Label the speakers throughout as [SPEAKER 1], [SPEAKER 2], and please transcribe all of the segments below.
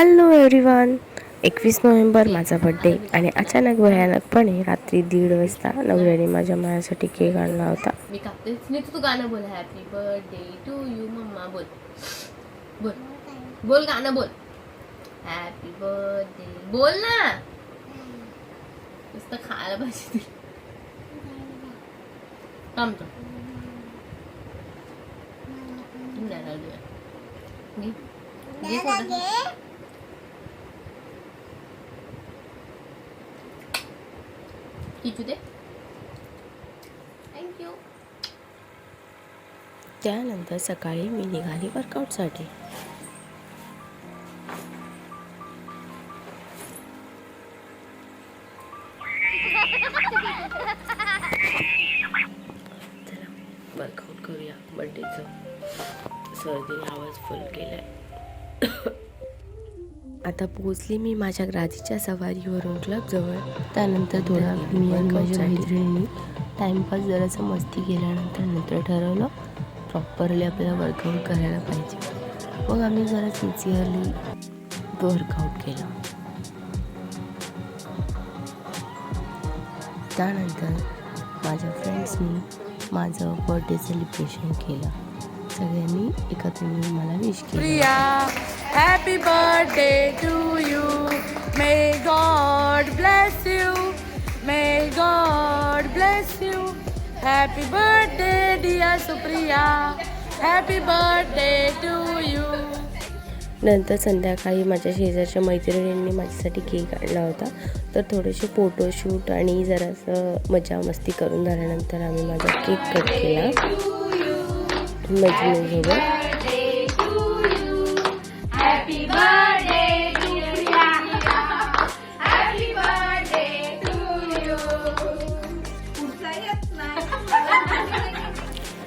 [SPEAKER 1] Hello everyone. 21 November माझा birthday आणि अचानक भयानकपणे रात्री 1:30 वाजता नवऱ्याने माझ्या माझ्यासाठी केक आणला होता.
[SPEAKER 2] मी कापते. तू गाणं बोल. Happy birthday to you mamma. बोल बोल बोल गाणं बोल. हॅपी बर्थडे बोल ना. नुसतं खायला पाहिजे. थांबतो. किचू दे. थँक्यू.
[SPEAKER 1] त्यानंतर सकाळी मी निघाली वर्कआउटसाठी. चला वर्कआउट करूया. बड्डेचं सर्दीने आवाज फुल केलाय. आता पोहोचली मी माझ्या राजीच्या सवारीवरून क्लबजवळ. त्यानंतर थोडा मी आणि माझ्या मैत्रिणींनी टाईमपास जरासं मस्ती केल्यानंतर ठरवलं प्रॉपरली आपल्याला वर्कआउट करायला पाहिजे. मग आम्ही जरा सिन्सिअरली वर्कआउट केला. त्यानंतर माझ्या फ्रेंड्सनी माझं बर्थडे सेलिब्रेशन केलं. सगळ्यांनी एकत्र मिळून मला विश केलं.
[SPEAKER 3] Happy birthday to you. May God bless you. May God bless you. Happy birthday dear Supriya. Happy birthday to you.
[SPEAKER 1] नंतर संध्याकाळी माझ्या शेजारच्या मैत्रिणींनी माझ्यासाठी केक आणला होता. तर थोडेसे फोटोशूट आणि जरासं मजा मस्ती करून झाल्यानंतर आम्ही माझा केक कट केला मैत्रिणींसोबत.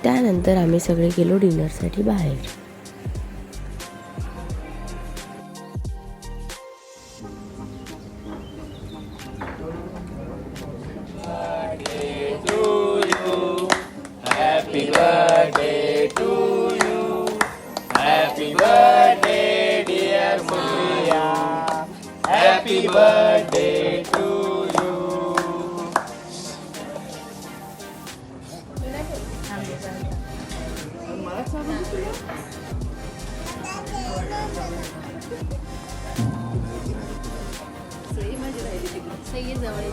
[SPEAKER 1] त्यानंतर आम्ही सगळे गेलो डिनरसाठी बाहेर.
[SPEAKER 4] Happy birthday to you. Happy birthday dear Maria. Happy birthday to you.
[SPEAKER 2] सही जवळ.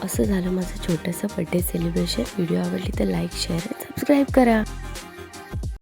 [SPEAKER 1] असं झालं माझं छोटंसं बर्थडे सेलिब्रेशन. व्हिडिओ आवडली तर लाईक शेअर सबस्क्राईब करा.